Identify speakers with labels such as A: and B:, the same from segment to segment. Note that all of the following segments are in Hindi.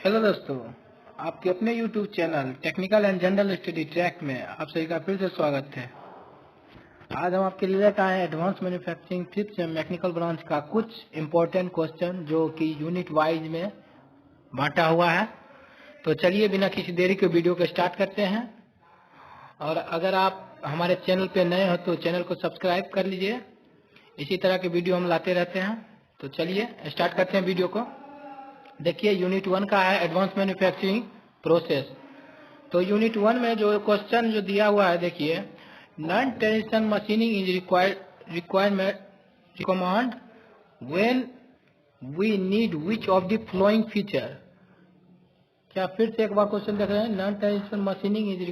A: हेलो दोस्तों, आपके अपने YouTube channel technical and general study track में आप सभी का फिर से स्वागत है। आज हम आपके लिए लेकर आए हैं advance manufacturing fifth sem mechanical branch का कुछ इम्पोर्टेंट क्वेश्चन जो कि यूनिट वाइज में बांटा हुआ है। तो चलिए बिना किसी देरी के वीडियो को स्टार्ट करते हैं। और अगर आप हमारे चैनल पे नए हो तो चैनल को सब्सक्राइब कर लीजिए, इसी तरह के वीडियो हम लाते रहते हैं। तो चलिए स्टार्ट करते हैं वीडियो को। देखिए यूनिट 1 का है एडवांस मैन्युफैक्चरिंग प्रोसेस। तो यूनिट 1 में जो क्वेश्चन जो दिया हुआ है, देखिए non traditional machining is recommend when we need which of the following feature. क्या फिर से एक बार क्वेश्चन देख रहे हैं? Non traditional machining is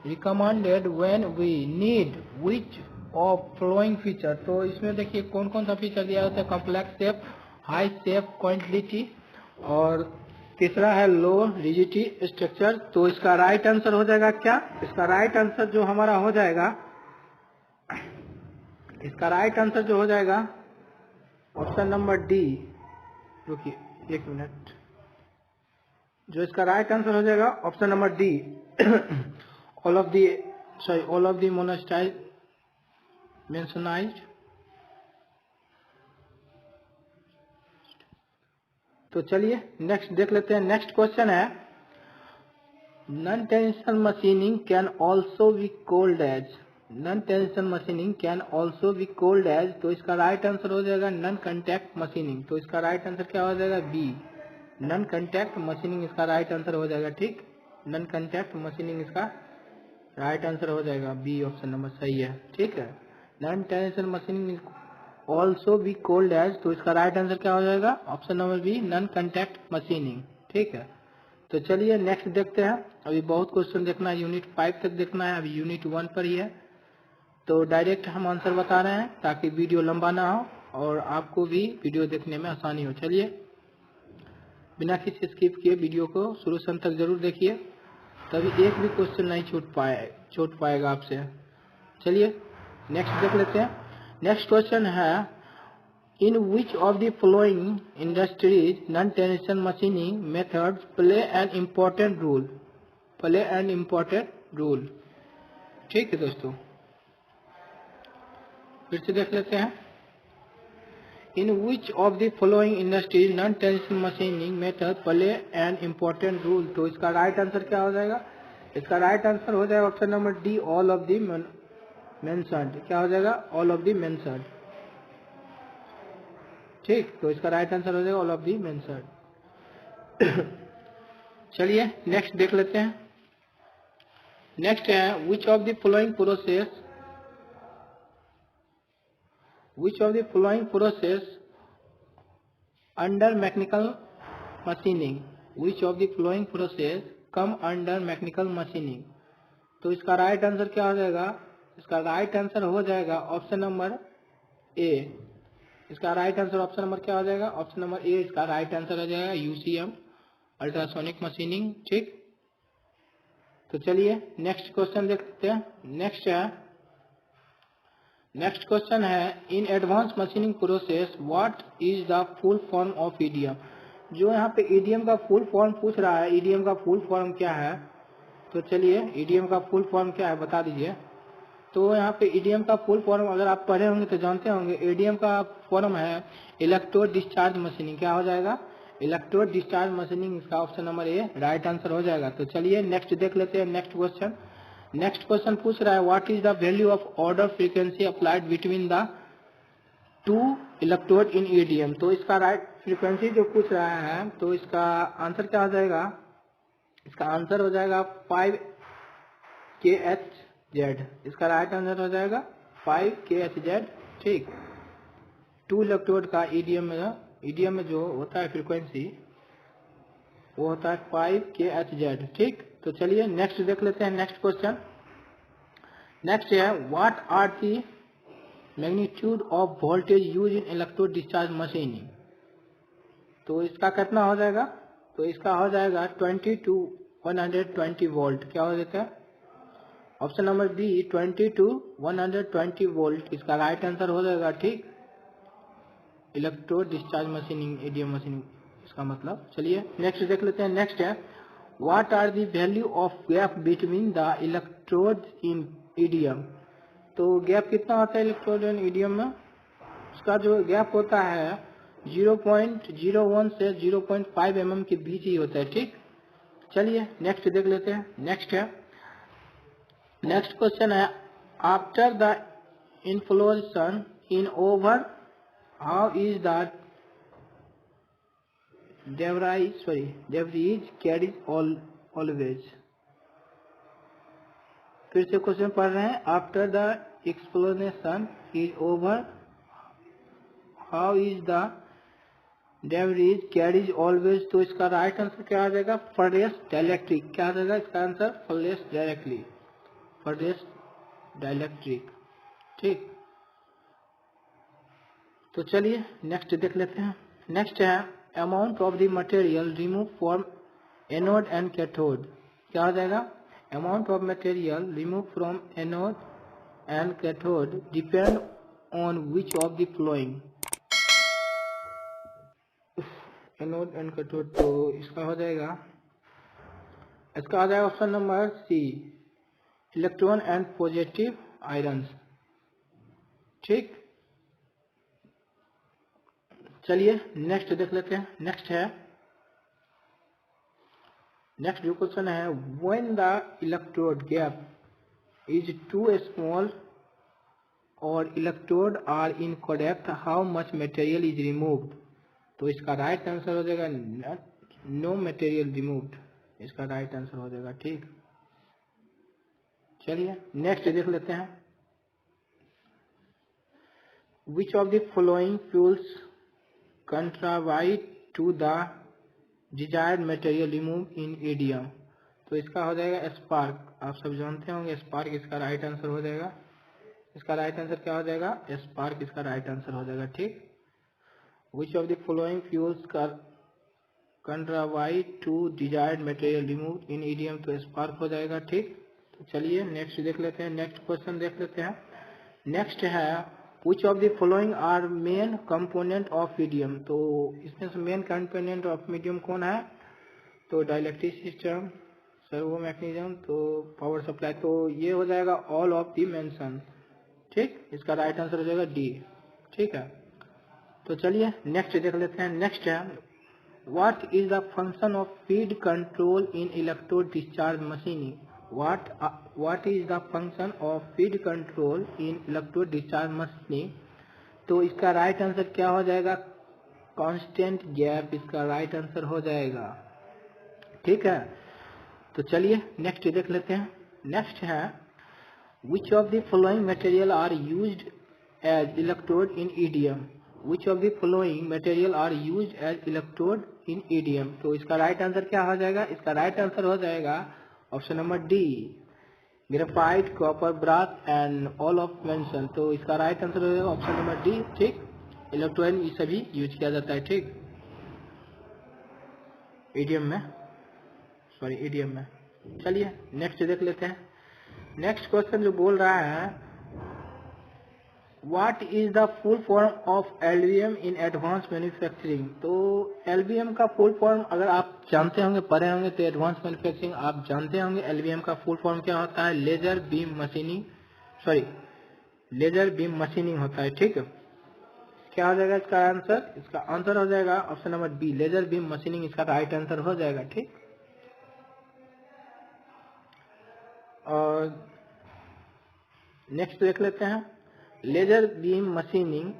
A: recommended when we need which of following feature. तो इसमें देखिए कौन कौन सा फीचर दिया होता है? Complex shape, high shape quantity, और तीसरा है लो रिजिडिटी स्ट्रक्चर। तो इसका राइट आंसर हो जाएगा क्या? इसका राइट आंसर जो हमारा हो जाएगा, इसका राइट आंसर जो हो जाएगा ऑप्शन नंबर डी। रुकिए एक मिनट, जो इसका राइट आंसर हो जाएगा option number D, all of the mentioned. तो चलिए नेक्स्ट देख लेते हैं। नेक्स्ट क्वेश्चन है non tension machining can also be called as. Non tension machining can also be called as. तो इसका राइट आंसर हो जाएगा नॉन कॉन्टैक्ट मशीनिंग। तो इसका राइट आंसर क्या हो जाएगा? बी, नॉन कॉन्टैक्ट मशीनिंग इसका राइट आंसर हो जाएगा। ठीक, नॉन कॉन्टैक्ट मशीनिंग इसका राइट आंसर हो जाएगा। बी ऑप्शन नंबर सही है। ठीक है, non tension machining also be called as. तो इसका राइट आंसर क्या हो जाएगा? Option number B, non contact machining. ठीक है, तो चलिए नेक्स्ट देखते हैं। अभी बहुत क्वेश्चन देखना है, यूनिट 5 तक देखना है, अभी यूनिट 1 पर ही है। तो डायरेक्ट हम आंसर बता रहे हैं ताकि वीडियो लंबा ना हो और आपको भी वीडियो देखने में आसानी हो। चलिए बिना किसी स्किप किए वीडियो को शुरू से अंत तक जरूर देखिए, तभी एक भी क्वेश्चन नहीं छूट पाएगा आपसे। चलिए नेक्स्ट देख लेते हैं। नेक्स्ट क्वेश्चन है in which of the following industries non traditional machining methods play an important role. ठीक है दोस्तों, फिर से देख लेते हैं। In which of the following industries non traditional machining method play an important role. तो इसका राइट आंसर क्या हो जाएगा? इसका राइट आंसर हो जाएगा option number D, all of the mentioned. क्या हो जाएगा? All of the mentioned. ठीक, तो इसका राइट आंसर हो जाएगा ऑल ऑफ दी मेंशन्ड। चलिए नेक्स्ट देख लेते हैं। नेक्स्ट है which of the following process under mechanical machining. Which of the following process come under mechanical machining. तो इसका राइट आंसर क्या हो जाएगा? इसका राइट आंसर हो जाएगा ऑप्शन नंबर ए। इसका राइट आंसर ऑप्शन नंबर क्या हो जाएगा? ऑप्शन नंबर ए इसका राइट आंसर हो जाएगा, यूसीएम अल्ट्रासोनिक मशीनिंग। ठीक, तो चलिए नेक्स्ट क्वेश्चन देखते हैं। नेक्स्ट क्वेश्चन है इन advance machining process what is the full form of EDM. जो यहाँ पे ईडीएम का फुल फॉर्म पूछ रहा है, ईडीएम का फुल फॉर्म क्या है? तो चलिए ईडीएम का फुल फॉर्म क्या है बता दीजिए। तो यहाँ पे ईडीएम का फुल फॉर्म अगर आप पढ़े होंगे तो जानते होंगे, ईडीएम का फॉर्म है इलेक्ट्रोड डिस्चार्ज मशीनिंग। क्या हो जाएगा? इलेक्ट्रोड डिस्चार्ज मशीनिंग, इसका ऑप्शन नंबर ए राइट आंसर हो जाएगा। तो चलिए नेक्स्ट देख लेते हैं। नेक्स्ट क्वेश्चन पूछ रहा है what is the value of order frequency applied between the two electrode in EDM. तो इसका राइट फ्रीक्वेंसी जो पूछ रहा है, तो इसका आंसर क्या हो जाएगा? इसका आंसर हो जाएगा 5 kHz। इसका राइट आंसर हो जाएगा 5 kHz। ठीक, टू इलेक्ट्रोड का ईडीएम में जो होता है फ्रीक्वेंसी वो होता है 5 kHz। ठीक, तो चलिए नेक्स्ट देख लेते हैं। नेक्स्ट है what are the magnitude of voltage use in electrode discharge machining. तो इसका कितना हो जाएगा? तो इसका हो जाएगा 20 to 120 वोल्ट। क्या हो जाता है? Option number B 20 to 120 volt इसका राइट आंसर हो जाएगा। ठीक, electrode discharge machining, EDM machining इसका मतलब। चलिए नेक्स्ट देख लेते हैं। नेक्स्ट है what are the value of gap between the electrode in EDM. तो गैप कितना होता है इलेक्ट्रोड इन ईडीएम में? उसका जो गैप होता है 0.01 से 0.5 mm के बीच ही होता है। ठीक, चलिए नेक्स्ट देख लेते हैं। नेक्स्ट क्वेश्चन है after the inflation in over how is the debris carries always। फिर से क्वेश्चन पढ़ रहे हैं after the explanation is over how is the debris carries always। तो इसका राइट आंसर क्या आ जाएगा? Forest dielectric. क्या आ जाएगा इसका आंसर? Forest dielectric. ठीक, तो चलिए नेक्स्ट देख लेते हैं। नेक्स्ट है amount of the material remove from anode and cathode. क्या हो जाएगा? Amount of material remove from anode and cathode depend on which of the following. Anode and cathode, तो इसका हो जाएगा, इसका आ जाएगा option number C, electron and positive ions. ठीक, चलिए नेक्स्ट देख लेते हैं। नेक्स्ट जो क्वेश्चन है when the electrode gap is too small और electrode are incorrect how much material is removed. तो इसका राइट आंसर हो जाएगा नो मटेरियल रिमूव्ड। इसका राइट आंसर हो जाएगा। ठीक, चलिए नेक्स्ट देख लेते हैं। Which of the following fuels contribute to the desired material remove in EDM. तो इसका हो जाएगा स्पार्क। आप सब जानते होंगे स्पार्क इसका राइट आंसर हो जाएगा। इसका राइट आंसर क्या हो जाएगा? स्पार्क इसका राइट आंसर हो जाएगा। ठीक, which of the following fuels contribute to desired material remove in EDM. तो स्पार्क हो जाएगा। ठीक, तो चलिए नेक्स्ट देख लेते हैं। नेक्स्ट क्वेश्चन देख लेते हैं। नेक्स्ट है Which of the following are main component of medium। तो इसमें से मेन कंपोनेंट ऑफ मीडियम कौन है? तो डाइलेक्ट्रिक सिस्टम, सर्वो मैकेनिज्म, तो पावर सप्लाई। तो ये हो जाएगा ऑल ऑफ दी मेंशन। ठीक, इसका राइट आंसर हो जाएगा डी। ठीक है, तो चलिए नेक्स्ट देख लेते हैं। नेक्स्ट है what is the function of feed control in electrode discharge machining. What is the function of feed control in electrode discharge machining। तो इसका राइट आंसर क्या हो जाएगा? कांस्टेंट गैप इसका राइट आंसर हो जाएगा। ठीक है, तो चलिए नेक्स्ट देख लेते हैं। नेक्स्ट है which of the following material are used as electrode in EDM. Which of the following material are used as electrode in EDM. तो इसका राइट आंसर क्या हो जाएगा? इसका राइट आंसर हो जाएगा option number D, graphite, copper, brass and all of mention. तो इसका राइट आंसर हो जाएगा ऑप्शन नंबर डी। ठीक, इलेक्ट्रोड ये सभी यूज किया जाता है। ठीक, ईडीएम में। चलिए नेक्स्ट देख लेते हैं। नेक्स्ट क्वेश्चन जो बोल रहा है what is the full form of LBM in advance manufacturing. तो एलबीएम का फुल फॉर्म अगर आप जानते होंगे, पढ़े होंगे, तो एडवांस मैन्युफैक्चरिंग आप जानते होंगे। एलबीएम का फुल फॉर्म क्या होता है? लेजर बीम मशीनिंग होता है। ठीक है, क्या हो जाएगा इसका आंसर? इसका आंसर हो जाएगा option number B, laser beam machining इसका राइट आंसर हो जाएगा। ठीक, और नेक्स्ट देख लेते हैं। Laser beam machining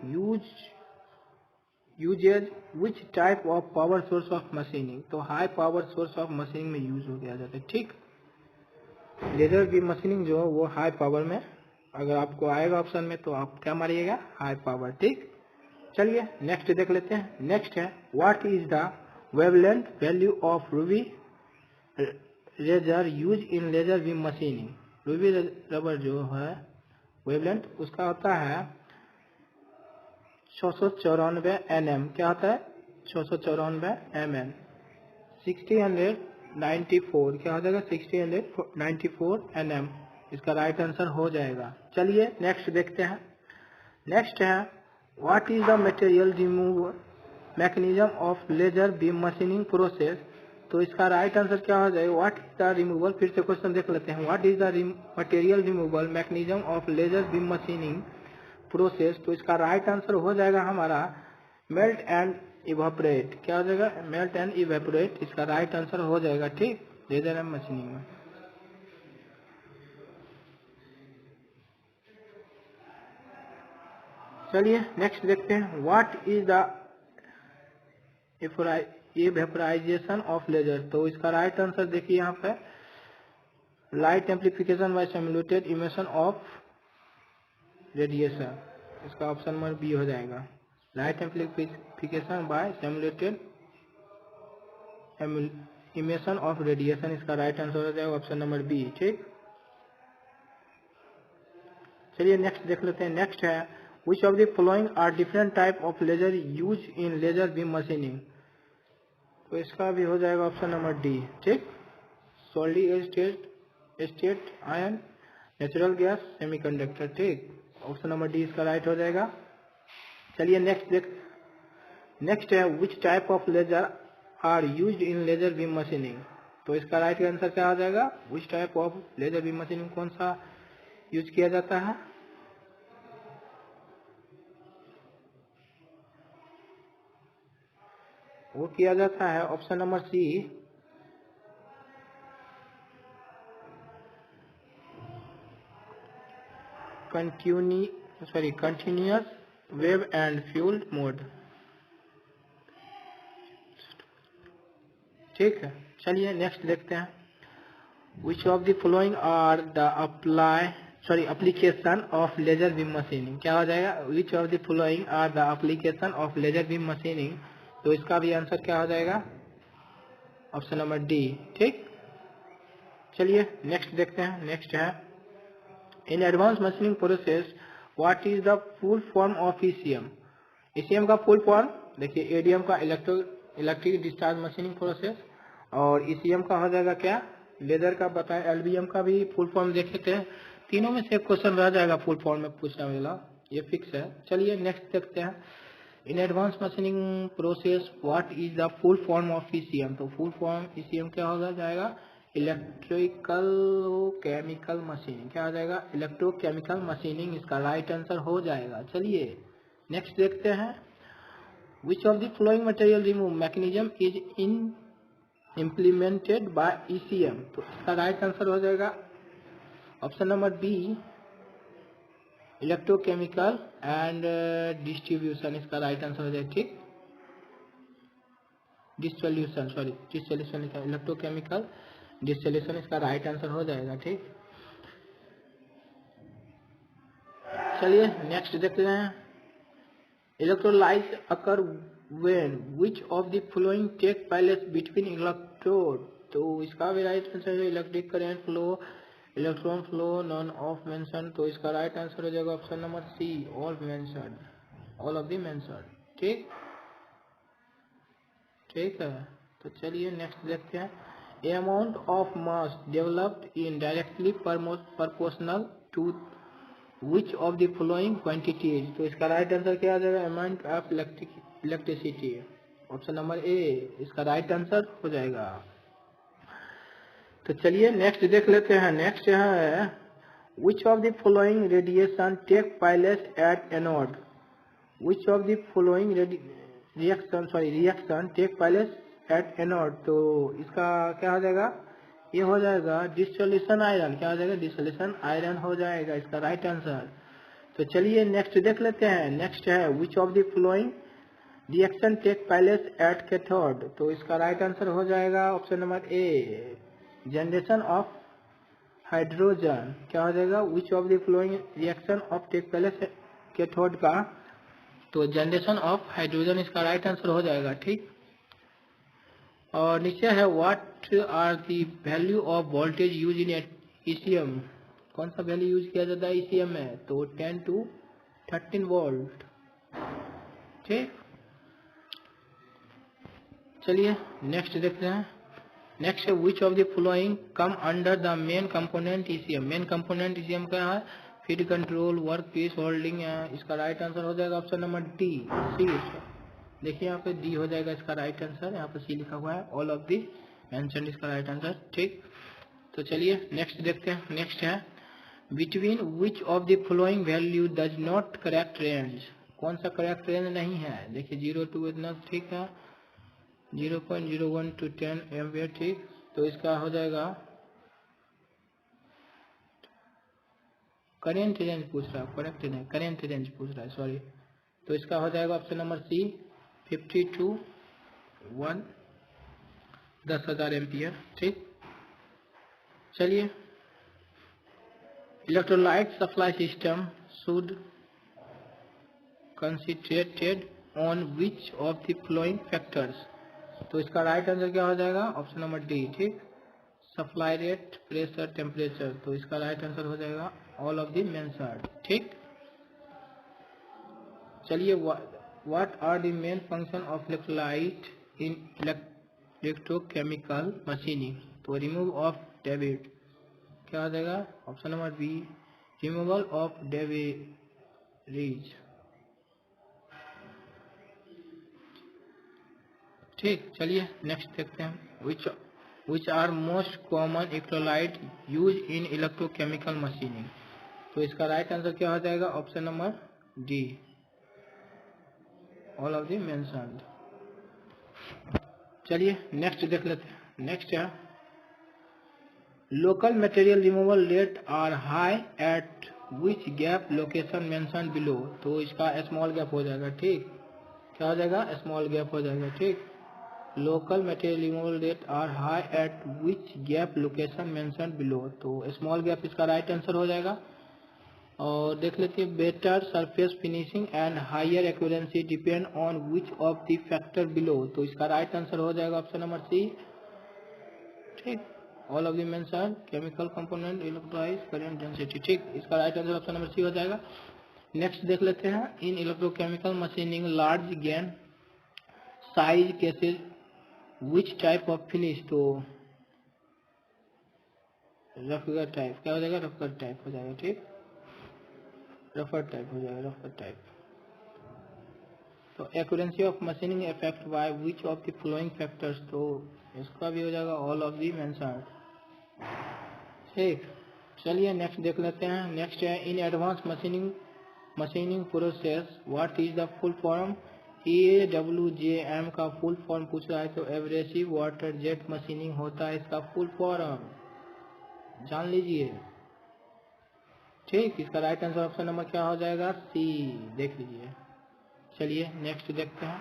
A: uses which type of power source of machining. तो high power source of machining में यूज हो गया जाता है। ठीक, लेजर बीम मशीनिंग जो वो हाई पावर में, अगर आपको आएगा ऑप्शन में तो आप क्या मारिएगा? High power. ठीक, चलिए नेक्स्ट देख लेते हैं। नेक्स्ट है what is the wavelength value of ruby laser use in laser beam machining. Ruby laser जो है वेवलेंथ उसका होता है 694 nm। क्या होता है? 694 mm। 1694 क्या हो जाएगा? 1694 nm इसका राइट आंसर हो जाएगा। चलिए नेक्स्ट देखते हैं। नेक्स्ट है what is the material remove mechanism of laser beam machining process, तो इसका राइट आंसर क्या हो जाएगा? व्हाट इज द रिमूवल, फिर से क्वेश्चन देख लेते हैं, what is the material removal mechanism of laser beam machining process, तो इसका राइट आंसर हो जाएगा हमारा मेल्ट एंड इवेपोरेट। क्या हो जाएगा? मेल्ट एंड इवेपोरेट इसका राइट आंसर हो जाएगा, ठीक, लेजर एंड मशीनिंग में। चलिए नेक्स्ट देखते हैं, what is the evaporisation of laser, तो इसका राइट आंसर देखिए यहाँ पे, light amplification by simulated emission of radiation, इसका ऑप्शन नंबर बी हो जाएगा, light amplification by simulated emission of radiation, इसका राइट आंसर हो जाएगा ऑप्शन नंबर बी, ठीक। चलिए नेक्स्ट देख लेते हैं, नेक्स्ट है which of the following are different type of laser used in laser beam machining, तो इसका भी हो जाएगा ऑप्शन नंबर डी, ठीक, solid state ion, natural gas, semiconductor, ठीक, ऑप्शन नंबर डी इसका राइट हो जाएगा। चलिए नेक्स्ट है which type of laser are used in laser beam machining, तो इसका राइट आंसर क्या हो जाएगा? which type of laser beam machining कौन सा यूज किया जाता है? वो किया जाता है option number C, continuous wave and fuel mode, ठीक है। चलिए नेक्स्ट देखते हैं, which of the following are the application of laser beam machining, क्या हो जाएगा? Which of the following are the application of laser beam machining, तो इसका भी आंसर क्या हो जाएगा? ऑप्शन नंबर डी, ठीक। चलिए नेक्स्ट देखते हैं, नेक्स्ट है इन advance machining process what is the full form of ECM, ECM का फुल फॉर्म देखिए, एडीएम का इलेक्ट्रिक डिस्चार्ज मशीनिंग प्रोसेस, और ईसीएम का हो जाएगा क्या? लेजर का बताएं, एलबीएम का भी फुल फॉर्म देखे थे, तीनों में से एक क्वेश्चन रह जाएगा फुल फॉर्म में पूछने वाला, ये फिक्स है। चलिए नेक्स्ट देखते हैं, in advance machining process what is the full form of ECM, तो फुल फॉर्म ईसीएम क्या होगा जाएगा? इलेक्ट्रिकल केमिकल मशीनिंग, क्या हो जाएगा? इलेक्ट्रोकेमिकल मशीनिंग इसका राइट आंसर हो जाएगा। चलिए नेक्स्ट देखते हैं, which of the flowing material remove mechanism is implemented by ECM, तो इसका राइट आंसर हो जाएगा option number B, electrochemical and distribution, इसका राइट आंसर हो जाएगा, ठीक, डिसोल्यूशन इलेक्ट्रोकेमिकल डिसोल्यूशन इसका राइट आंसर हो जाएगा, ठीक। चलिए नेक्स्ट देखते हैं, electrolysis occur when which of the following take place between electrode, तो इसका भी राइट आंसर है electric current flow, electron flow, none of mention, तो इसका राइट आंसर हो जाएगा option number C, all of the mention, ठीक, ठीक है। तो चलिए नेक्स्ट देखते हैं, a amount of mass developed in directly proportional to which of the following quantities, तो इसका राइट आंसर क्या आ जाएगा? Amount of electricity, option number A इसका राइट आंसर हो जाएगा। तो चलिए नेक्स्ट देख लेते हैं, नेक्स्ट है which of the following radiation take place at anode, which of the following reaction take place at anode, तो इसका क्या हो जाएगा? ये हो जाएगा डिसोल्यूशन आयरन, क्या हो जाएगा? डिसोल्यूशन आयरन हो जाएगा इसका राइट आंसर। तो चलिए नेक्स्ट देख लेते हैं, नेक्स्ट है which of the following reaction take place at cathode, तो इसका राइट आंसर हो जाएगा option number A, generation of hydrogen, क्या हो जाएगा? Which of the flowing reaction of take place cathode का, तो जनरेशन ऑफ हाइड्रोजन इसका राइट आंसर हो जाएगा, ठीक। और नीचे है what are the value of voltage use in ECM, कौन सा वैल्यू यूज किया जाता है ईसीएम में, तो 10 to 13 वोल्ट, ठीक। चलिए नेक्स्ट देखते हैं, नेक्स्ट है which of the following come under the main component ECM, main component ECM क्या है? Feed control, work piece, holding, इसका राइट आंसर हो जाएगा ऑप्शन नंबर डी, सी, देखिए यहाँ पे डी हो जाएगा इसका राइट आंसर, यहाँ पे सी लिखा हुआ है, ऑल ऑफ दी मेंशन्ड इसका राइट आंसर। ठीक, तो चलिए नेक्स्ट देखते हैं। नेक्स्ट है between which of the following value does not correct range, कौन सा करेक्ट रेंज नहीं है। देखिए 0 to इतना ठीक है, 0.01 to 10 एम्पियर। ठीक, तो इसका हो जाएगा करेंट रेंज पूछ रहा है, करेक्ट नहीं करेंट रेंज पूछ रहा है, सॉरी। तो इसका हो जाएगा option number C 50 to 1, 10,000 ampere. ठीक, चलिए electrolyte supply system should considerated on which of the flowing factors, तो इसका राइट आंसर क्या हो जाएगा ऑप्शन नंबर डी। ठीक, सप्लाई रेट, प्रेशर, टेम्परेचर, तो इसका राइट आंसर हो जाएगा ऑल ऑफ द मेंशन्ड। ठीक, चलिए what are the main function of electrolyte in electrochemical machining, तो रिमूव ऑफ डेबिट, क्या हो जाएगा option number B removal of debit. ठीक, चलिए नेक्स्ट देखते हैं which are most common electrolyte use in electrochemical machining, तो इसका राइट आंसर क्या हो जाएगा option number D all of the mentioned. चलिए नेक्स्ट देख लेते हैं। नेक्स्ट है local material removal rate are high at which gap location mentioned below, तो इसका स्मॉल गैप हो जाएगा। ठीक, क्या हो जाएगा स्मॉल गैप हो जाएगा। ठीक, local material removal rate are high at which gap location mentioned below, तो स्मॉल गैप इसका राइट आंसर हो जाएगा। और देख लेते हैं better surface finishing and higher accuracy depend on which of the factor below, तो इसका राइट आंसर हो जाएगा ऑप्शन नंबर सी। ठीक, all of the mentioned chemical component electrolyte current density. ठीक, इसका right answer option number C हो जाएगा। नेक्स्ट देख लेते हैं in electrochemical machining large grain size cases which type of finish, तो रफर टाइप, क्या हो जाएगा रफर टाइप हो जाएगा। ठीक, रफर टाइप हो जाएगा, रफर टाइप। तो accuracy of machining effect bye which of the flowing factors, तो इसका भी हो जाएगा ऑल ऑफ दी मेंशन्ड। ठीक, चलिए नेक्स्ट देख लेते हैं। नेक्स्ट है इन advance machining process what is the full form, AWJM का फुल फॉर्म पूछ रहा है, तो एब्रेसिव वाटर जेट मशीनिंग होता है इसका फुल फॉर्म, जान लीजिए। ठीक, इसका राइट आंसर ऑप्शन नंबर क्या हो जाएगा सी, देख लीजिए। चलिए नेक्स्ट देखते हैं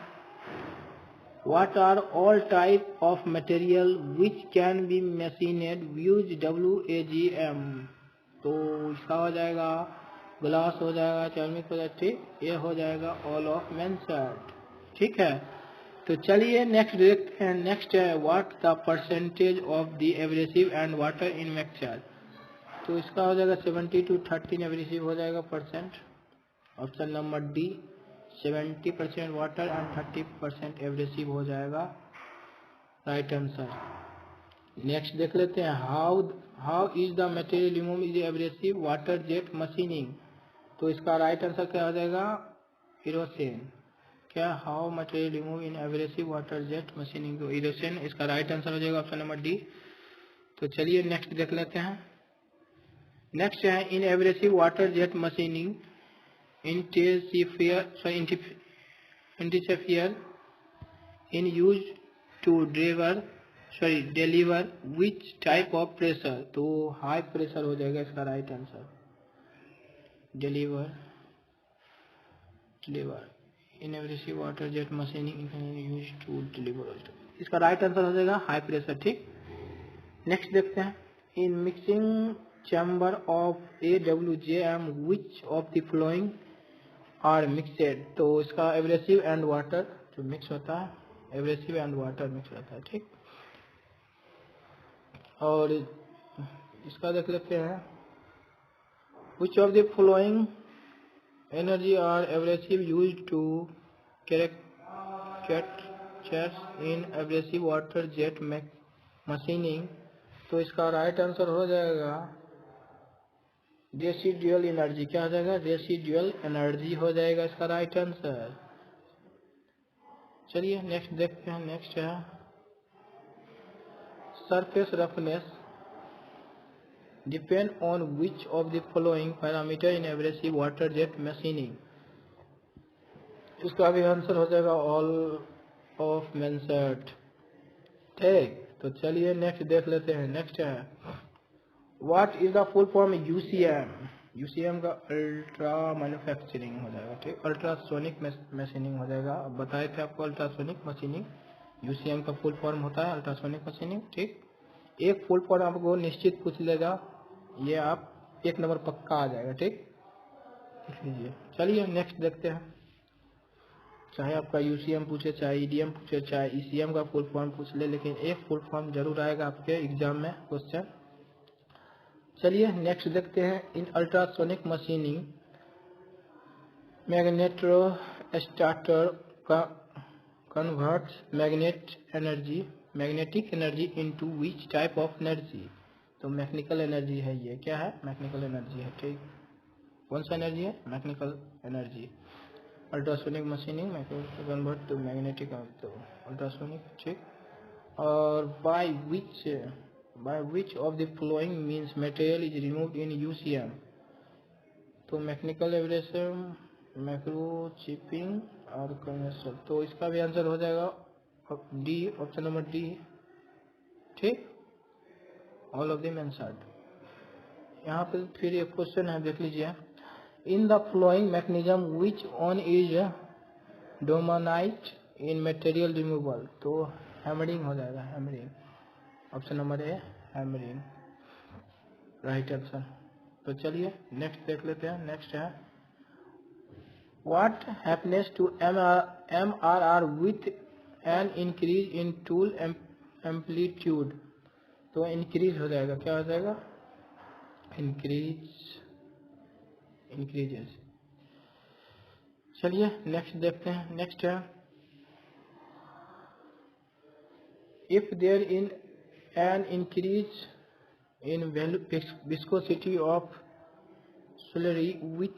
A: what are all type of material which can be machined use WAGM, तो इसका हो जाएगा ग्लास हो जाएगा, चर्मिक हो जाएगा। ठीक, ये हो जाएगा ऑल ऑफ मेंशन्ड। ठीक है, तो चलिए नेक्स्ट देखते हैं। नेक्स्ट है what the percentage of the abrasive and water in mixture, तो इसका हो जाएगा 70 to 13 एब्रेसिव हो जाएगा percent, option number D 70% water and 30% abrasive हो जाएगा राइट आंसर। नेक्स्ट देख लेते हैं how is the material remove is abrasive water jet machining, तो इसका राइट आंसर क्या हो जाएगा इरोसेन, क्या how material remove in abrasive water jet machining, तो इरोसेन इसका राइट आंसर हो जाएगा ऑप्शन नंबर डी। तो चलिए नेक्स्ट देख लेते हैं। नेक्स्ट है in abrasive water jet machining intensifier in use to deliver which type of pressure, तो हाई प्रेशर हो जाएगा इसका right answer, deliver in abrasive water jet machining use to deliver, इसका राइट आंसर हो जाएगा हाई प्रेशर। ठीक, नेक्स्ट देखते हैं in mixing chamber of AWJM which of the flowing are mixed, तो इसका एब्रेसिव एंड वाटर जो मिक्स होता है, एब्रेसिव एंड वाटर मिक्स होता है। ठीक, और इसका देख लेते हैं which of the flowing energy are abrasive use to capture in abrasive water jet machining, तो इसका राइट आंसर हो जाएगा रेसिडुअल एनर्जी, क्या हो जाएगा रेसिडुअल एनर्जी हो जाएगा इसका राइट आंसर। चलिए नेक्स्ट देखते हैं। नेक्स्ट है surface roughness depend on which of the following parameter in abrasive water jet machining. इसका भी आंसर हो जाएगा ऑल ऑफ मेंशर्ड। ठीक, तो चलिए नेक्स्ट देख लेते हैं। नेक्स्ट है what is the full form UCM. UCM का अल्ट्रा मैन्युफैक्चरिंग हो जाएगा। ठीक, अल्ट्रासोनिक मशीनिंग हो जाएगा। अब बताए थे आपको अल्ट्रासोनिक मशीनिंग यूसीएम का फुल फॉर्म होता है अल्ट्रासोनिक मशीनिंग। ठीक, एक फुल फॉर्म आपको निश्चित पूछ लेगा, ये आप 1 नंबर पक्का आ जाएगा। ठीक, लिख लीजिए। चलिए नेक्स्ट देखते हैं। चाहे आपका यूसीएम पूछे, चाहे ईडीएम पूछे, चाहे ईसीएम का फुल फॉर्म पूछ ले, लेकिन एक फुल फॉर्म जरूर आएगा आपके एग्जाम में क्वेश्चन। चलिए नेक्स्ट देखते हैं। इन अल्ट्रासोनिक मशीनिंग मैग्नेटो स्टार्टर का converts magnetic energy into which type of energy. तो मैकेनिकल एनर्जी है, ये क्या है, मैकेनिकल एनर्जी है। ठीक, कौन सा एनर्जी है, mechanical energy. Ultrasonic machining convert to magnetic, तो अल्ट्रासोनिक। ठीक, और by which of the following means material is removed in UCM. तो मैकेनिकल एब्रेशन, माइक्रोचिपिंग और कन्वेंशनल। तो इसका भी आंसर हो जाएगा डी, ऑप्शन नंबर डी। ठीक, ऑल ऑफ द मेंशर्ड। यहाँ पे फिर एक क्वेश्चन है, देख लीजिए। In the following mechanism which one is dominate in material removal. तो हैमरिंग हो जाएगा, hammering, option number A, hammering right answer. तो चलिए नेक्स्ट देख लेते हैं। नेक्स्ट है what happens to MRR with an increase in tool amplitude. तो इंक्रीज हो जाएगा, क्या हो जाएगा, इंक्रीजेस। चलिए नेक्स्ट देखते हैं। नेक्स्ट है if there in an increase in viscosity of slurry with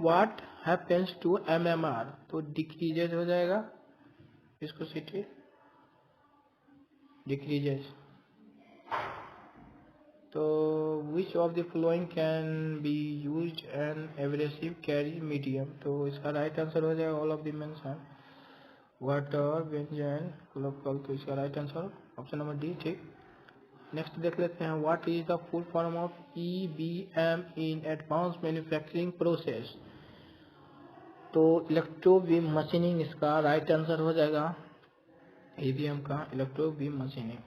A: what happens to MMR। तो डिक्रीजेज हो जाएगा, विस्कोसिटी डिक्रीजेज। तो which of the flowing can be used an abrasive carry medium. तो इसका राइट आंसर हो जाएगा all of the mention, water, benzene, local. तो इसका right answer option number D. ठीक, नेक्स्ट देख लेते हैं। What is the full form of EBM in advance manufacturing process. तो इलेक्ट्रो बीम मशीनिंग इसका राइट आंसर हो जाएगा, EBM का इलेक्ट्रो बीम मशीनिंग।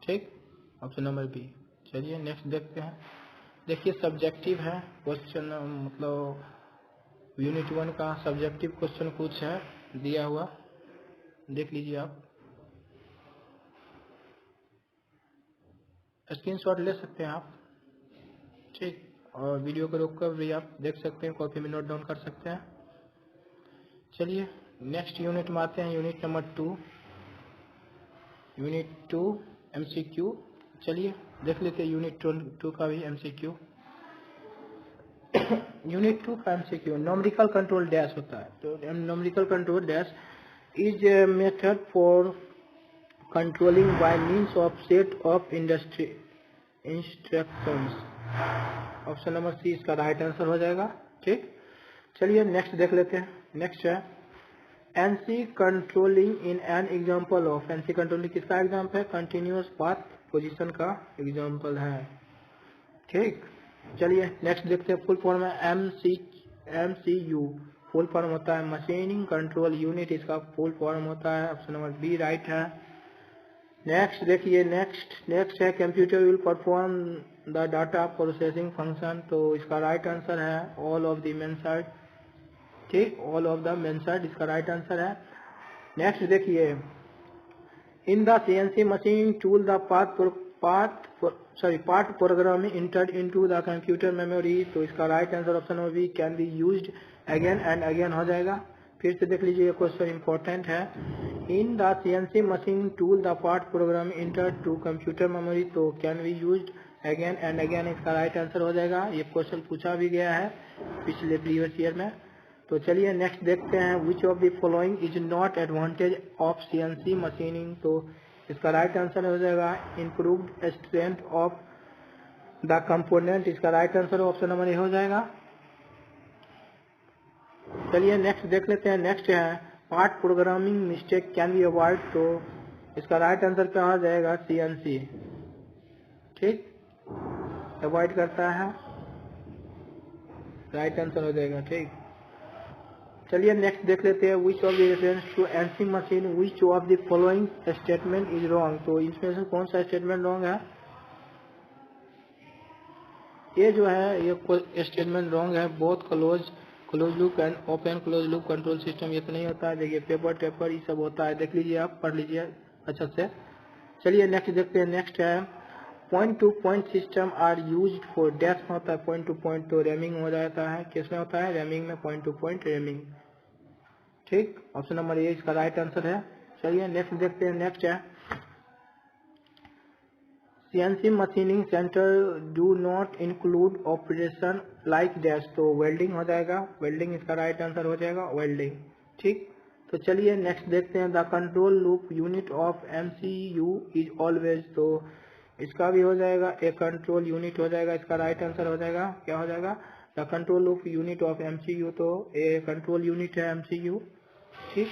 A: ठीक, ऑप्शन नंबर बी। चलिए नेक्स्ट देखते हैं। देखिए सब्जेक्टिव है क्वेश्चन, मतलब यूनिट 1 का सब्जेक्टिव क्वेश्चन कुछ है दिया हुआ, देख लीजिए आप। स्क्रीनशॉट ले सकते हैं आप। ठीक, और वीडियो को रोक कर भी आप देख सकते हैं, कॉपी में नोट डाउन कर सकते हैं। चलिए नेक्स्ट यूनिट में आते हैं, यूनिट नंबर 2, यूनिट 2 MCQ। चलिए देख लेते हैं यूनिट 2 का भी MCQ। यूनिट 2 का MCQ न्यूमेरिकल कंट्रोल डैश होता है। तो numerical control dash is a method for controlling by means of set of industry instructions. Option number C इसका राइट आंसर हो जाएगा। ठीक, चलिए नेक्स्ट देख लेते हैं। नेक्स्ट है NC controlling in an example of. NC controlling किसका एग्जांपल है, कंटिन्यूअस पाथ पोजीशन का एग्जांपल है। ठीक, चलिए नेक्स्ट देखते हैं। फुल फॉर्म है MCU। फुल फॉर्म होता है मशीनिंग कंट्रोल यूनिट, इसका फुल फॉर्म होता है, ऑप्शन नंबर बी राइट है। नेक्स्ट देखिए, नेक्स्ट है computer will perform the data processing function. तो इसका राइट आंसर है ऑल ऑफ द मेंशर्ड। ठीक, ऑल ऑफ द मेंशर्ड इसका राइट आंसर है। नेक्स्ट देखिए in the CNC machine tool the part program entered into the computer memory. तो इसका right answer option number B can be used again and again हो जाएगा। फिर से देख लीजिए, ये क्वेश्चन इंपॉर्टेंट है। In the CNC machine tool the part program entered to computer memory. तो can be used again and again इसका राइट आंसर हो जाएगा। ये क्वेश्चन पूछा भी गया है पिछले प्रीवियस ईयर में। तो चलिए नेक्स्ट देखते हैं, which of the following is not advantage of CNC machining. तो इसका राइट आंसर हो जाएगा improved strength of the component. इसका right answer option number A हो जाएगा। चलिए नेक्स्ट देख लेते हैं। नेक्स्ट है part programming mistake can be avoid. तो इसका राइट आंसर क्या हो जाएगा, CNC। ठीक, अवॉइड करता है, राइट आंसर हो जाएगा। ठीक, चलिए नेक्स्ट देख लेते हैं, which of the reference to NC machine which of the following statement is wrong. तो इसमें से कौन सा स्टेटमेंट रॉन्ग है? ये जो है ये स्टेटमेंट रॉन्ग है। Both close loop and open close loop control system, ये तो नहीं होता है। देखिए पेपर टेपर ये सब होता है, देख लीजिए, आप पढ़ लीजिए अच्छा से। चलिए नेक्स्ट देखते हैं। नेक्स्ट है point to point system are use for dash होता है पॉइंट टू पॉइंट, तो रैमिंग हो जाता है। किसमें होता है? रैमिंग में, पॉइंट टू पॉइंट रैमिंग। ठीक, ऑप्शन नंबर ए इसका राइट आंसर है। चलिए नेक्स्ट देखते हैं। नेक्स्ट है CNC machining centre do not include operation like dash, तो वेल्डिंग हो जाएगा। वेल्डिंग इसका राइट आंसर हो जाएगा, वेल्डिंग। ठीक, तो चलिए नेक्स्ट देखते हैं। The control loop unit of MCU is always, तो इसका भी हो जाएगा, एक कंट्रोल यूनिट हो जाएगा। इसका राइट आंसर हो जाएगा, क्या हो जाएगा? The control loop unit of MCU, तो ए कंट्रोल यूनिट है MCU। ठीक,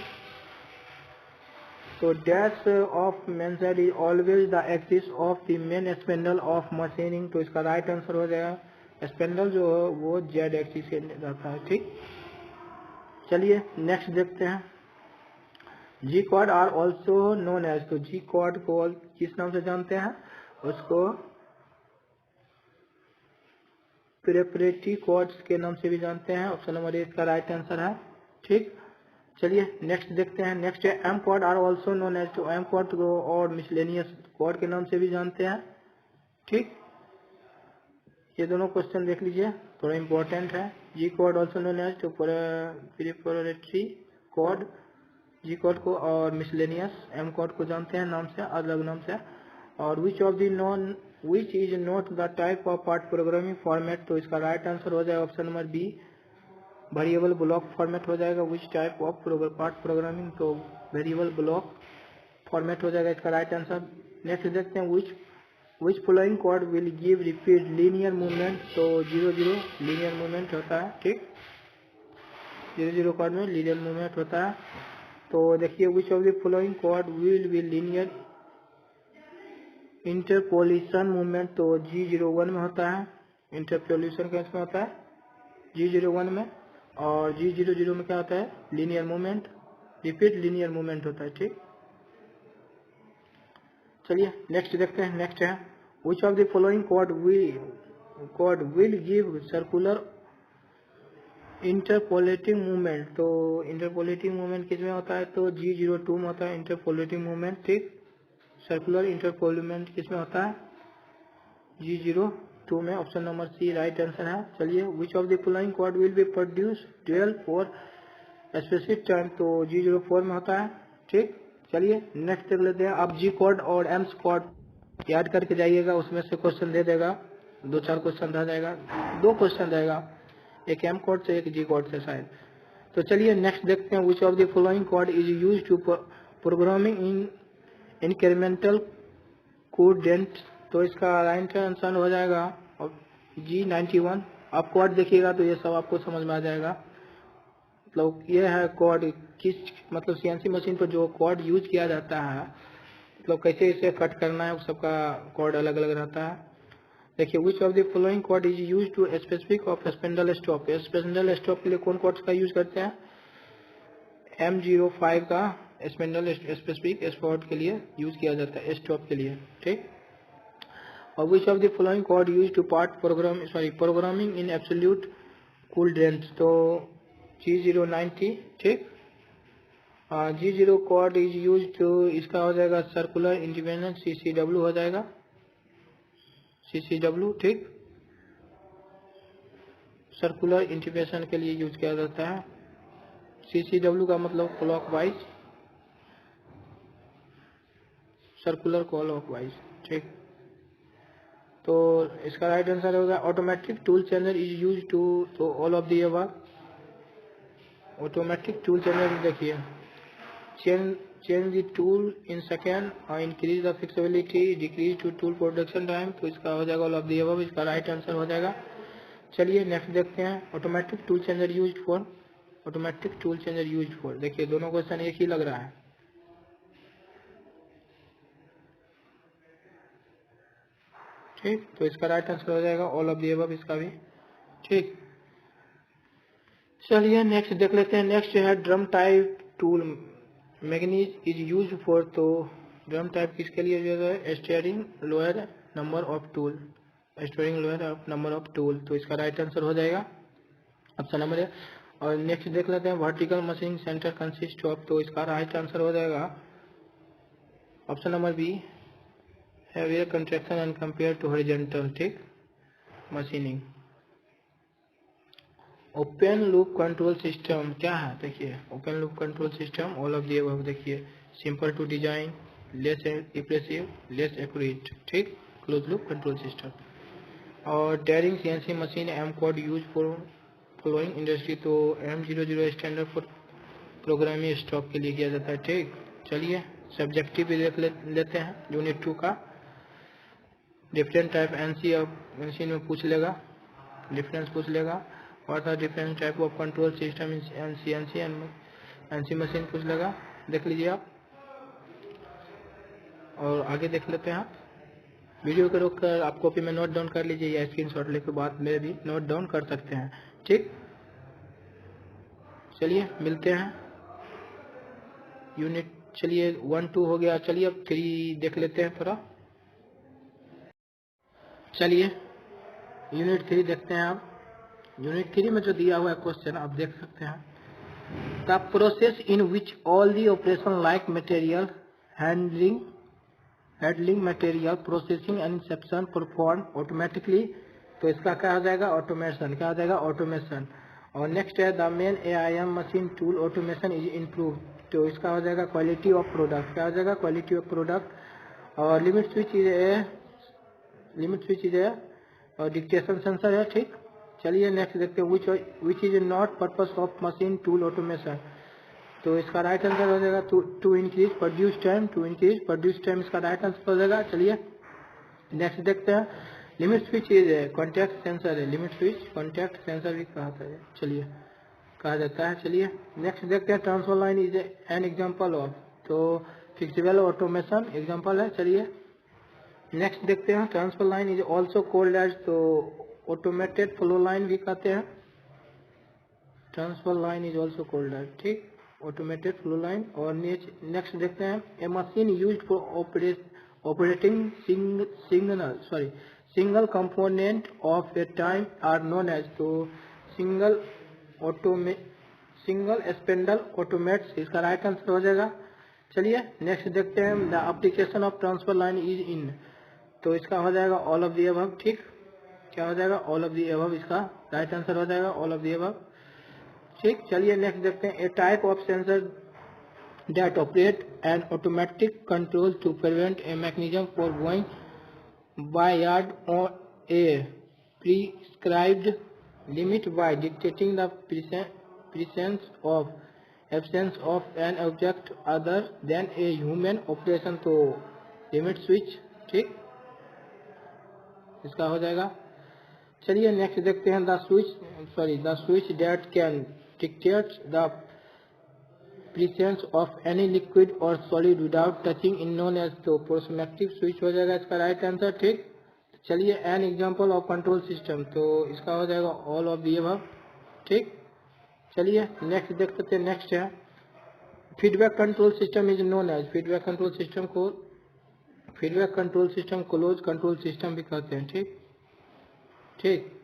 A: तो dash of mention is always the axis of the main spindle of machining, तो इसका राइट आंसर हो जाएगा स्पेंडल जो है वो Z एक्सिस से रहता है। ठीक, चलिए नेक्स्ट देखते हैं। G code are also known as, तो G कॉर्ड को किस नाम से जानते हैं? उसको प्रेपरेटरी कॉर्ड्स के नाम से भी जानते हैं। ऑप्शन नंबर ए इसका राइट आंसर है। ठीक, चलिए नेक्स्ट देखते हैं। नेक्स्ट है M code are also known as, तो M कॉर्ड को और मिसलेनियस कॉर्ड के नाम से भी जानते हैं। ठीक, ये दोनों क्वेश्चन देख लीजिए, थोड़ा इंपॉर्टेंट है। G code also known as, तो प्रेपरेटरी कॉर्ड G कॉर्ड को, और मिसलेनियस M कॉर्ड को जानते हैं नाम से, अलग नाम से। और which is not the type of part programming format, तो इसका राइट आंसर हो जाएगा option number B, variable block format हो जाएगा। Which type of part programming, तो वेरिएबल ब्लॉक फॉर्मेट हो जाएगा इसका राइट आंसर। नेक्स्ट देखते हैं, which following code will give repeat linear movement, तो 0 लीनियर मूवमेंट होता है। ठीक, 0 कोड में लीनियर मूवमेंट होता है। तो देखिए which of the following code will be linear interpolation movement, तो G01 में होता है। इंटरपोलेशन का इसमें होता है G01 में, और G00 में क्या होता है? Linear movement, repeat linear movement होता है। ठीक, चलिए नेक्स्ट देखते हैं। नेक्स्ट है which of the following code will give circular interpolating movement, तो इंटरपोलेटिंग मूवमेंट किसमें होता है? तो G02 में होता है इंटरपोलेटिंग मूवमेंट। ठीक, सर्कुलर इंटरपोलेमेंट किसमें होता है? G02 में, option number C right answer है। चलिए which of the following code will be produce dual for specific time, तो G04 में होता है। ठीक, चलिए नेक्स्ट देख लेते हैं। आप G कोड और एम्स कोड याद करके जाइएगा, उसमें से क्वेश्चन दे देगा, 2-4 क्वेश्चन रह जाएगा, 2 क्वेश्चन रहेगा, एक M कोड से, एक G कोड से शायद। तो चलिए नेक्स्ट देखते हैं, which of the following code is use to programming in incremental coordinate, तो इसका राइट आंसर हो जाएगा G91। आप कोड देखिएगा तो ये सब आपको समझ में आ जाएगा। मतलब ये है कोड किस, मतलब CNC मशीन पर जो कोड यूज किया जाता है, मतलब कैसे इसे कट करना है, सबका कोड अलग अलग रहता है। देखिए which of the following code is use to specific of spindle stop, spindle stop के लिए कौन कोड का यूज करते हैं? M05 का स्पेंडल स्पेसिफिक स्पॉट के लिए यूज किया जाता है, स्टॉप के लिए। ठीक, और which of the following code use to programming in absolute coolant, तो G090। ठीक, G0 code is use to, इसका हो जाएगा सर्कुलर इंडिपेंडेंस, CCW हो जाएगा, CCW। ठीक, सर्कुलर इंटीग्रेशन के लिए यूज किया जाता है। CCW का मतलब क्लॉकवाइज, सर्कुलर क्लॉकवाइज। ठीक, तो इसका राइट आंसर होगा automatic tool changer is use to, तो all of the above. Automatic tool changer देखिए, change the tool in second, increase the flexibility, decrease to tool production time, तो इसका हो जाएगा ऑल ऑफ द अबव, इसका राइट आंसर हो जाएगा। चलिए नेक्स्ट देखते हैं, automatic tool changer used for, automatic tool changer used for, देखिए दोनों क्वेश्चन एक ही लग रहा है। ठीक, तो इसका राइट आंसर हो जाएगा ऑल ऑफ द अबव इसका भी। ठीक, चलिए नेक्स्ट देख लेते हैं। नेक्स्ट है drum type tool manganese is use for, तो ड्रम टाइप किसके लिए यूज है? Steering lower number of tool, steering lower number of tool, तो इसका राइट आंसर हो जाएगा ऑप्शन नंबर है। और नेक्स्ट देख लेते हैं, vertical machine centre consist of, तो इसका राइट आंसर हो जाएगा option number B, heavier construction and compare to horizontal. ठीक, machining. Open loop control system क्या है? देखिए open loop control system all of the above, देखिए simple to design, less impressive, less accurate. ठीक, क्लोज लूप कंट्रोल सिस्टम। और टेयरिंग CNC machine M code use for following industry, तो M00 standard for programming stock के लिए किया जाता है। ठीक, चलिए सब्जेक्टिव भी देख लेते हैं यूनिट 2 का। डिफरेंट टाइप एनसी मशीन में पूछ लेगा, डिफरेंस पूछ लेगा, और था different type of control system in CNC and NC machine पूछ लेगा, देख लीजिए आप। और आगे देख लेते हैं आप, वीडियो को रोक कर आप कॉपी में नोट डाउन कर लीजिए या स्क्रीनशॉट लेकर बाद में भी नोट डाउन कर सकते हैं। ठीक, चलिए मिलते हैं यूनिट, चलिए 1-2 हो गया, चलिए अब 3 देख लेते हैं थोड़ा। चलिए यूनिट 3 देखते हैं आप। यूनिट 3 में जो दिया हुआ है क्वेश्चन आप देख सकते हैं, the process in which all the operation like material handling material processing and Inception perform automatically, तो इसका क्या हो जाएगा? ऑटोमेशन। क्या हो जाएगा? ऑटोमेशन। और नेक्स्ट है the main AIM machine tool automation is improve, तो इसका हो जाएगा क्वालिटी ऑफ प्रोडक्ट। क्या हो जाएगा? Quality of product. और लिमिट स्विच है और डिक्टेशन सेंसर है। ठीक, चलिए नेक्स्ट देखते हैं, which is not purpose of machine tool automation, तो इसका राइट आंसर हो जाएगा to increase produce time, to increase produce time इसका राइट आंसर हो जाएगा। चलिए नेक्स्ट देखते हैं, limit switch is contact sensor है, लिमिट स्विच कॉन्टैक्ट सेंसर भी कहा जाता है। चलिए नेक्स्ट देखते हैं, transfer line is an example of, तो फिक्सिबल ऑटोमेशन एग्जांपल है। चलिए नेक्स्ट देखते हैं, transfer line is also called as, तो ऑटोमेटेड फ्लो लाइन भी कहते हैं, transfer line is also called as. ठीक, ऑटोमेटेड फ्लो लाइन। और नेक्स्ट देखते हैं, a machine used for operating single component of a time are known as, तो सिंगल स्पेंडल ऑटोमेट्स, इसका राइट आंसर हो जाएगा। चलिए नेक्स्ट देखते हैं, the application of transfer line is in, तो इसका हो जाएगा ऑल ऑफ द अबव। ठीक, क्या हो जाएगा? ऑल ऑफ द अबव, इसका राइट आंसर हो जाएगा ऑल ऑफ द अबव। ठीक, चलिए नेक्स्ट देखते हैं, a type of sensor that operate an automatic control to prevent a mechanism for going beyond on a prescribed limit by detecting the absence of an object other than a human operation, तो लिमिट स्विच। ठीक, इसका हो जाएगा। चलिए नेक्स्ट देखते हैं, the switch that can detect the presence of any liquid or solid without touching in known as, तो प्रोस्मेटिक स्विच हो जाएगा इसका राइट आंसर। ठीक, चलिए N example of control system, तो इसका हो जाएगा ऑल ऑफ द अबव। ठीक, चलिए नेक्स्ट देख सकते हैं, नेक्स्ट है feedback control system is known as, feedback control system close control system भी कहते हैं। ठीक,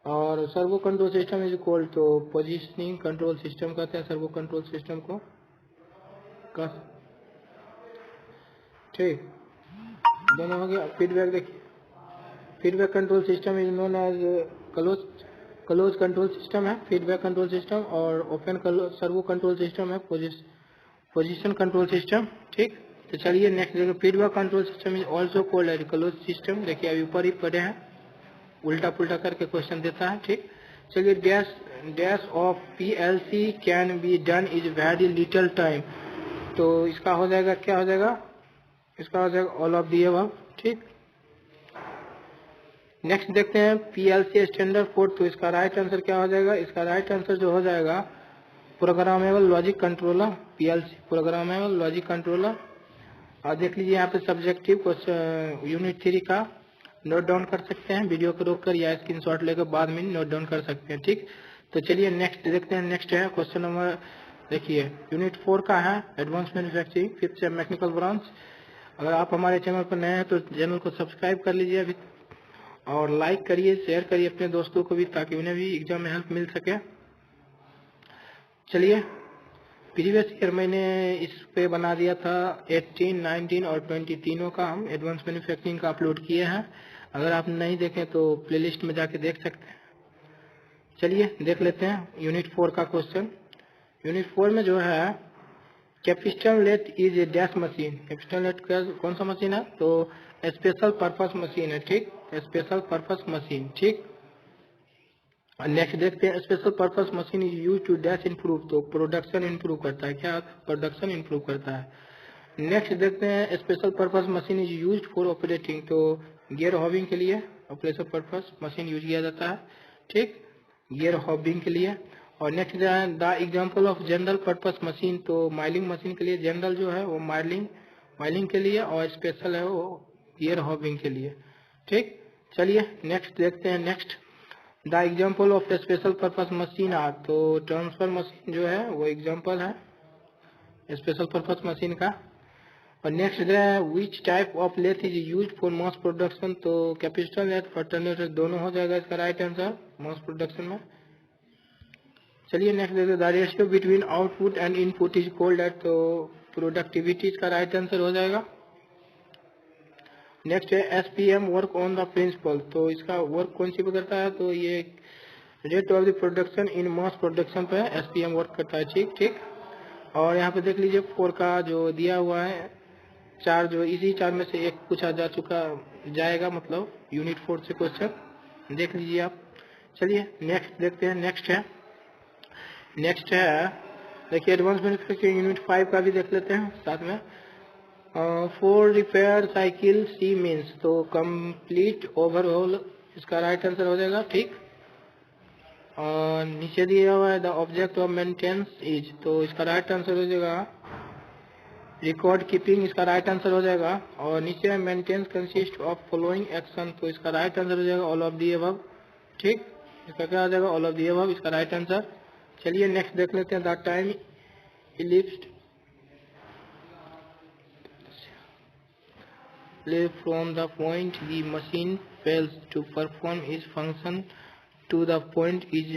A: और servo control system is called, तो पोजीशनिंग कंट्रोल सिस्टम कहते हैं सर्वो कंट्रोल सिस्टम को। ठीक, दोनों हो गया। फीडबैक देखिए, feedback control system is known as close control system है फीडबैक कंट्रोल सिस्टम, और ओपन सर्वो कंट्रोल सिस्टम है पोजीशन कंट्रोल सिस्टम। ठीक, तो चलिए नेक्स्ट देखिए, feedback control system is also called as close system, देखिए अभी ऊपर ही पढ़े हैं, उल्टा पुल्टा करके क्वेश्चन देता है। ठीक, चलिए dash of PLC can be done is very little time। तो इसका हो जाएगा, क्या हो जाएगा, इसका हो जाएगा ऑल ऑफ दी अबव। ठीक, नेक्स्ट देखते हैं PLC स्टैंडर्ड कोड। तो इसका राइट आंसर क्या हो जाएगा, इसका राइट आंसर जो हो जाएगा programmable logic controller, PLC programmable logic controller. और देख लीजिए यहाँ पे सब्जेक्टिव क्वेश्चन यूनिट 3 का नोट डाउन कर सकते हैं, वीडियो को रोककर या स्क्रीनशॉट लेकर बाद में नोट डाउन कर सकते हैं। ठीक, तो चलिए नेक्स्ट देखते हैं। नेक्स्ट है क्वेश्चन नंबर, देखिए यूनिट 4 का है advance manufacturing 5th same mechanical branch. अगर आप हमारे चैनल पर नए हैं तो चैनल को सब्सक्राइब कर लीजिए अभी, और लाइक करिए, शेयर करिए अपने दोस्तों को भी, ताकि उन्हें भी एग्जाम में हेल्प मिल सके। चलिए, प्रीवियस ईयर मैंने इस पे बना दिया था 18, 19 और 20 तीनों का हम एडवांस मैन्युफैक्चरिंग का अपलोड किए हैं। अगर आप नहीं देखें तो प्लेलिस्ट में जाके देख सकते हैं। चलिए देख लेते हैं यूनिट 4 का क्वेश्चन। यूनिट 4 में जो है capstan lathe is a dash machine. Capstan lathe कौन सा मशीन है, तो स्पेशल पर्पस मशीन है। ठीक, स्पेशल पर्पस मशीन। ठीक, नेक्स्ट देखते हैं special purpose machine is use to dash improve. तो प्रोडक्शन इम्प्रूव करता है, क्या प्रोडक्शन इम्प्रूव करता है। नेक्स्ट देखते हैं special purpose machine is use for operating. तो गियर हॉबिंग के लिए ऑपरेशन पर्पस मशीन यूज किया जाता है। ठीक, गियर हॉबिंग के लिए। और next the example of general purpose machine. तो माइलिंग मशीन के लिए जनरल जो है वो माइलिंग के लिए, और स्पेशल है वो गियर हॉबिंग के लिए। ठीक, चलिए नेक्स्ट देखते हैं। Next the example of special purpose machine are. तो ट्रांसफर मशीन जो है वो एग्जाम्पल है स्पेशल पर्पस मशीन का। और next which type of lathe is use for mass production. तो कैपिस्टन लेथ अल्टरनेटर दोनों हो जाएगा इसका राइट आंसर मास प्रोडक्शन में। चलिए नेक्स्ट देखते हैं the ratio between output and input is called at. तो प्रोडक्टिविटी इसका राइट आंसर हो जाएगा। नेक्स्ट है SPM work on the principle. तो इसका वर्क कौन सी पे करता है, तो ये rate of the production in mass production पे SPM वर्क करता है। ठीक ठीक, और यहाँ पे देख लीजिए 4 का जो दिया हुआ है 4, जो इसी 4 में से एक पूछा जा चुका जाएगा, मतलब यूनिट 4 से क्वेश्चन देख लीजिए आप। चलिए नेक्स्ट देखते हैं। नेक्स्ट है देखिए एडवांस मैन्युफैक्चरिंग यूनिट 5 का भी देख लेते हैं साथ में। For repair cycle C means. तो कंप्लीट ओवरऑल इसका राइट आंसर हो जाएगा। ठीक, और नीचे दिया हुआ है the object of maintenance is. तो इसका राइट आंसर हो जाएगा रिकॉर्ड कीपिंग, इसका राइट आंसर हो जाएगा। और नीचे maintenance consist of following action. तो इसका राइट आंसर हो जाएगा ऑल ऑफ दी अबव। ठीक, इसका क्या हो जाएगा ऑल ऑफ दी अबव, इसका राइट आंसर। चलिए नेक्स्ट देख लेते हैं the time elapsed from the point the machine fails to perform its function to the point is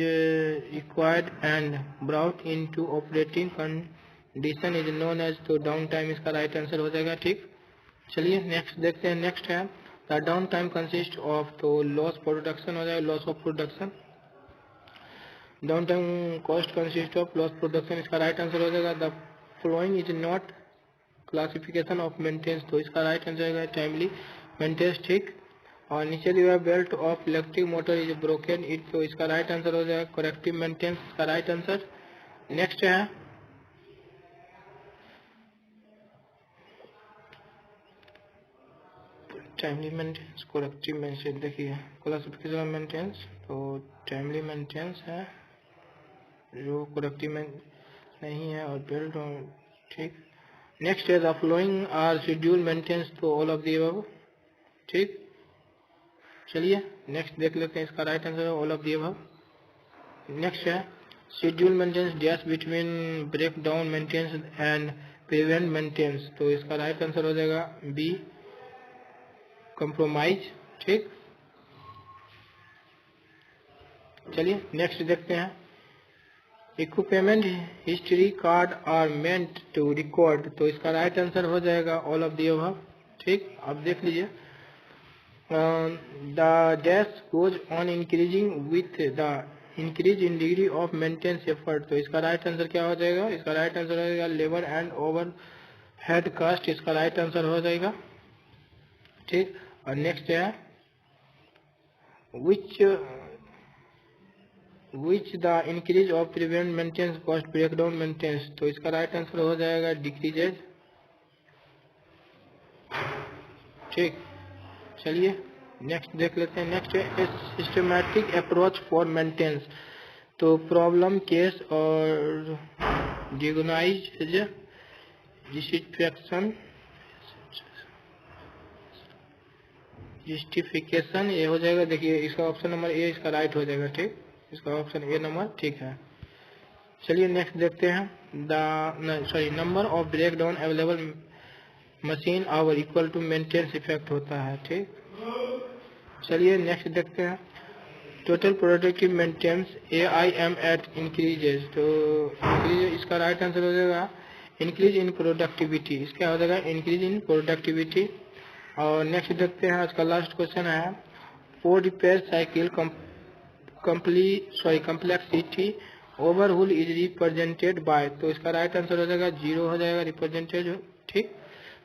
A: required and brought into operating condition is known as तो डाउन टाइम इसका राइट आंसर हो जाएगा। ठीक, चलिए नेक्स्ट देखते हैं। नेक्स्ट है the down time consist of. तो लॉस प्रोडक्शन हो जाएगा, loss of production. Down time cost consist of loss production, इसका राइट आंसर हो जाएगा the following is not classification of maintenance. तो इसका राइट आंसर है टाइमली मेंटेनेंस। ठीक, और नीचे दिया belt of electric motor is broken it. तो इसका राइट आंसर हो जाएगा करेक्टिव मेंटेनेंस, इसका राइट आंसर। नेक्स्ट है टाइमली मेंटेनेंस, करेक्टिव मेंटेनेंस। देखिए क्लासिफिकेशन ऑफ मेंटेनेंस, तो टाइमली मेंटेनेंस है जो करेक्टिव नहीं है, और बेल्ट। ठीक, नेक्स्ट है the flowing are schedule maintenance. तो ऑल ऑफ दी अबव। ठीक, चलिए नेक्स्ट देख लेते हैं, इसका राइट आंसर है all of the above. Next है schedule maintenance dash between break down maintenance and prevent maintenance. तो इसका राइट आंसर हो जाएगा बी कंप्रोमाइज। ठीक, चलिए नेक्स्ट देखते हैं equipment history card are meant to record. तो इसका राइट आंसर हो जाएगा ऑल ऑफ दी अबव। ठीक, अब देख लीजिए the dash goes on increasing with the increase in degree of maintenance effort. तो इसका राइट आंसर क्या हो जाएगा, इसका राइट आंसर हो जाएगा labour and overhead cost, इसका राइट आंसर हो जाएगा। ठीक, और नेक्स्ट है which the increase of prevent maintenance cost breakdown maintenance, तो इसका राइट आंसर हो जाएगा डिक्रीजेज। ठीक, चलिए नेक्स्ट देख लेते हैं। नेक्स्ट है सिस्टमैटिक अप्रोच फॉर मेंटेनेंस, तो प्रॉब्लम केस और डिगोनाइज जस्टिफिकेशन जस्टिफिकेशन ये हो जाएगा। देखिए इसका ऑप्शन नंबर ए इसका राइट हो जाएगा। ठीक, इसका ऑप्शन ए नंबर ठीक है। चलिए नेक्स्ट देखते हैं। Number of break down available machine hour equal to maintenance effect होता है। ठीक, चलिए नेक्स्ट देखते हैं। Total productive maintenance AIM at increases, तो इंक्रीज इसका राइट आंसर हो जाएगा इंक्रीज इन प्रोडक्टिविटी। इसका हो जाएगा इंक्रीज इन प्रोडक्टिविटी। और नेक्स्ट देखते हैं, आज का लास्ट क्वेश्चन है for repair cycle complexity overhaul is represented by, तो इसका राइट आंसर हो जाएगा 0 हो जाएगा रिप्रेजेंटेड। ठीक,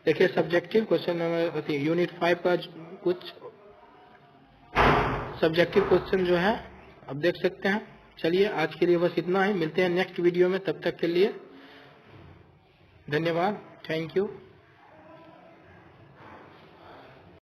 A: देखिए सब्जेक्टिव क्वेश्चन नंबर यूनिट 5 का कुछ सब्जेक्टिव क्वेश्चन जो है अब देख सकते हैं। चलिए आज के लिए बस इतना ही, मिलते हैं नेक्स्ट वीडियो में, तब तक के लिए धन्यवाद, थैंक यू।